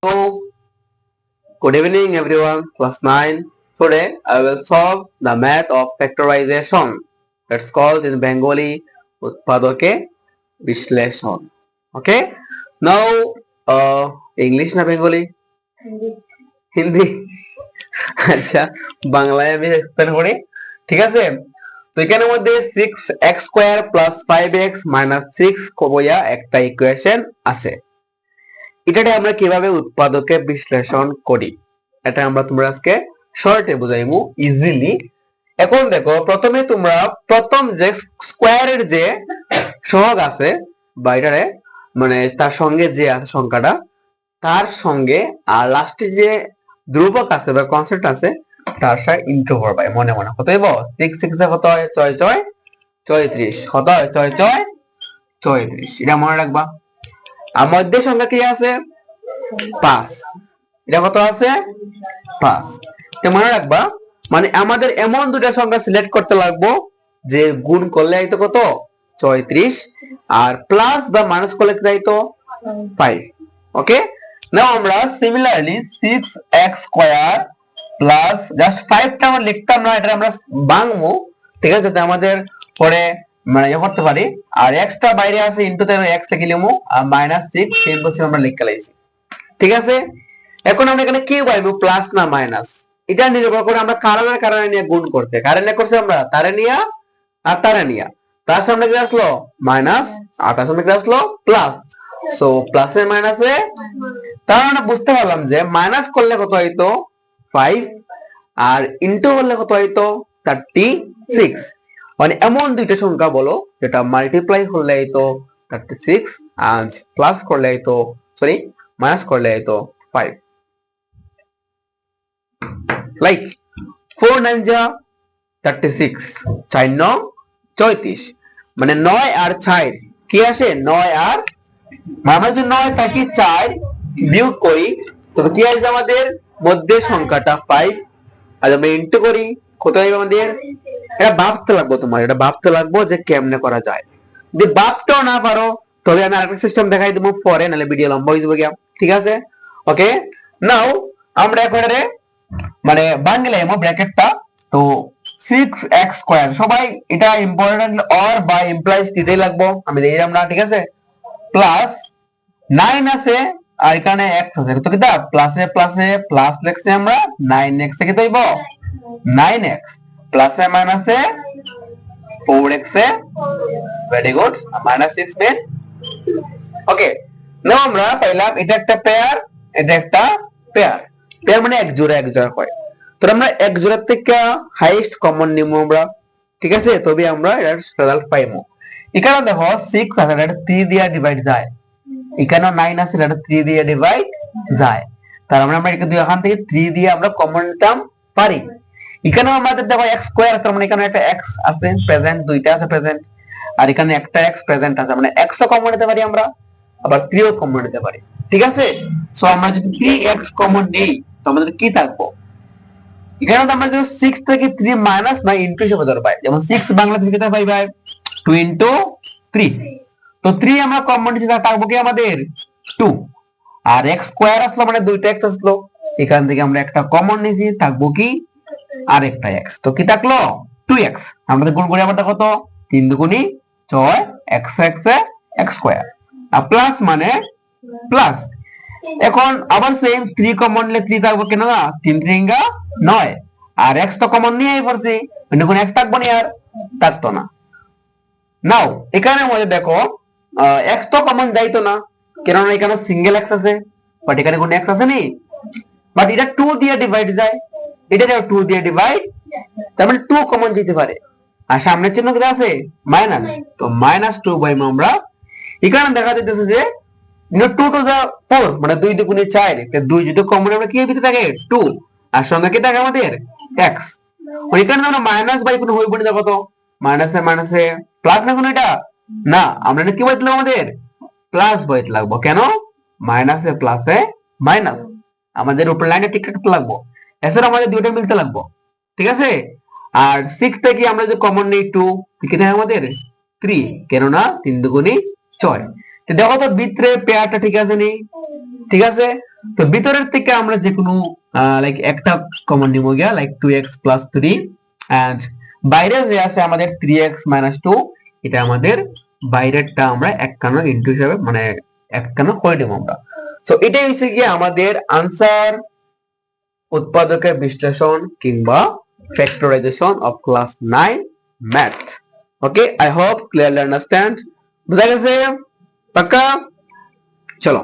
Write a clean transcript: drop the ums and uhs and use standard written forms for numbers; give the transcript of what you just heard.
So, good evening everyone, class 9. Today I will solve the math of factorization. It's called in Bengali উৎপাদকে বিশ্লেষণ. Okay? Now, English না Bengali? Hindi আচ্ছা বাংলায় আমি explain করি ঠিক আছে তো এখানের মধ্যে 6x square plus 5x minus 6 কবয়া একটা ইকুয়েশন আছে এটাতে আমরা কিভাবে উৎপাদকে বিশ্লেষণ করি এটা আমরা তোমরা আজকে শর্টে বুঝাইমু ইজিলি এখন দেখো প্রথমে তোমরা প্রথম যে স্কয়ারের যে সহগ আছে বা এটারে মানে তার সঙ্গে যে আছে সংখ্যাটা তার সঙ্গে আর লাস্টে যে ধ্রুবক আছে বা কনস্ট্যান্ট আছে তার সাথে ইনটু করবে মনে মনে কত হইব 6 6 কত হয় 6 6 34 কত হয় 6 6 34 এটা মনে রাখবা আর মধ্যে সংখ্যা কি আছে 5 এটা কত আছে 5 এটা মনে রাখবা মানে আমাদের এমন দুটো সংখ্যা সিলেক্ট করতে লাগবে যে গুণ করলে আইতো কত 34 আর প্লাস বা মাইনাস করলে কি আইতো 5 ওকে নাও আমরা similarly 6x square plus just 5 টা আমরা লিখতাম না এটা আমরা ভাঙবো ঠিক আছে যাতে আমাদের পরে মানে ইয়ে করতে পারি আর x টা বাইরে আছে ইনটু তে x লিখে লিমু আর -6 সেই বছর আমরা লিখে লাইছি ঠিক আছে এখন আমরা এখানে কি পাইবো প্লাস না মাইনাস এটা নির্ভর করে আমরা কারণে নিয়ে গুণ করতে কারণে করছে আমরা তারে নিয়া আর তারে নিয়া তার সামনে কি আসলো মাইনাস আর তার সামনে কি আসলো প্লাস সো প্লাসে মাইনাসে তার মানে বুঝতে পারলাম যে মাইনাস করলে কত হইতো 5 আর ইনটু করলে কত হইতো 36 মানে এমন দুইটা সংখ্যা বলো যেটা মাল্টিপ্লাই করলে হইতো 36 আর প্লাস করলে হইতো সরি মাইনাস করলে হইতো 5 লাইক 4 9 যা 36 4 9 34 মানে 9 আর 4 কি আসে 9 আর আমরা যদি 9 থাকি 4 বিয়োগ করি তবে কি আসবে আমাদের মধ্যে সংখ্যাটা 5 আর আমরা ইনটু করি কত হবে আমাদের এটা ভাবতে লাগবে তোমার এটা ভাবতে লাগবে যে কেমনে করা যায় যদি ভাবতেও না পারো তবে আমি আরেকটা সিস্টেম দেখাই দেবো পরে নালে ভিডিও লম্বা হয়ে যাবে ঠিক আছে ওকে নাও আমরা এখানে মানে ভাঙলে এমন ব্র্যাকেটটা তো 6x স্কয়ার সবাই এটা ইম্পর্টেন্ট অর বা ইমপ্লাইজ দিতেই লাগবে আমি দিলাম না ঠিক আছে প্লাস 9 আছে আর এখানে x আছে তো কিটা প্লাসে প্লাসে প্লাস লিখছে আমরা 9x এ কি হইব 9x প্লাসে মাইনাসে 4x a very good -6 pen okay now আমরা পাইলাম এটা একটা পেয়ার এটা একটা পেয়ার পেয়ার মানে এক জোড়া হয় তো আমরা এক জোড়া থেকে হাইয়েস্ট কমন নিমু আমরা ঠিক আছে তবে আমরা এর রেজাল্ট পাইমু এখানে দেখো 6 আছে এটা 3 দিয়ে ডিভাইড যায় এখানে 9 আছে এটা 3 দিয়ে ডিভাইড যায় তার মানে আমরা এখান থেকে 3 দিয়ে আমরা কমন নিতাম পারি এখানে আমাদের দেখো x স্কয়ার তার মানে এখানে একটা x আছে প্রেজেন্ট দুইটা আছে প্রেজেন্ট আর এখানে একটা x প্রেজেন্ট আছে মানে x ও কমন নিতে পারি আমরা আবার 3 ও কমন নিতে পারি ঠিক আছে সো আমরা যদি 3x কমন নেই তো আমাদের কি থাকবো এখানে আমরা যদি 6 থেকে 3 মাইনাস না ইনটু হিসেবে ধরব যেমন 6 বাংলা থেকে কত পাই ভাই 2 ইনটু 3 তো 3 আমরা কমন নিতে থাকবো কি আমাদের 2 আর x স্কয়ার আসলো মানে দুইটা x আসলো এখান থেকে আমরা একটা কমন নিছি থাকবো কি আরেকটা x তো কি থাকলো 2x আমাদের গুণ করে আমাদের কত 3 দুগুণী 6 x x x স্কয়ার আর প্লাস মানে প্লাস এখন আবার সেম 3 কমন নিলে 3 থাকবো কেন না 3 3 9 আর x তো কমন নিয়েই পড়ছি মানে কোন x থাকবো না আর থাকতো না নাও এখানে মধ্যে দেখো x তো কমন যাইতো না কেন না এখানে সিঙ্গেল x আছে বাট এখানে কোন x আছে নি বাট এটা 2 দিয়ে ডিভাইড যায় এটা 2 দিয়ে ডিভাইড তার মানে 2 কমন যেতে পারে আর সামনের চিহ্ন কি আছে মাইনাস তো -2 বাই আমরা এখানে দেখা যাচ্ছে যে 2 টু দা 4 মানে 2 দুগুণে 4 2 যদি কমন আমরা কি ভিতরে থাকে 2 আর সঙ্গে কি থাকে আমাদের x আর এখানে আমরা মাইনাস বাই কোন হইব না কত মাইনাসে মাইনাসে প্লাস না কোন এটা না আমরা কি বলতে আমাদের প্লাস বইতে লাগবো কেন মাইনাসে প্লাসে মাইনাস আমাদের উপর লাইনে টিকটক লাগবো এছাড়া আমাদের দুইটা মিলতে লাগবো ঠিক আছে আর 6 থেকে আমরা যদি কমন নেই 2 কি থাকে আমাদের 3 কেন না 3 দুগুণী 6 তো দেখো তো ভিতরে পেয়ারটা ঠিক আছে নি ঠিক আছে তো ভিতরের থেকে আমরা যে কোনো লাইক একটা কমন নিব গিয়া লাইক 2x + 3 এন্ড বাইরে যে আছে আমাদের 3x - 2 এটা আমাদের বাইরেরটা আমরা একখানা ইনটু হিসাবে মানে একখানা করে দেব আমরা। সো এটাই হচ্ছে কি আমাদের আনসার উৎপাদকের বিশ্লেষণ কিংবা factorisation of class 9 math. Okay, I hope clearly understand. বুঝা গেছে? পাক্কা? চলো।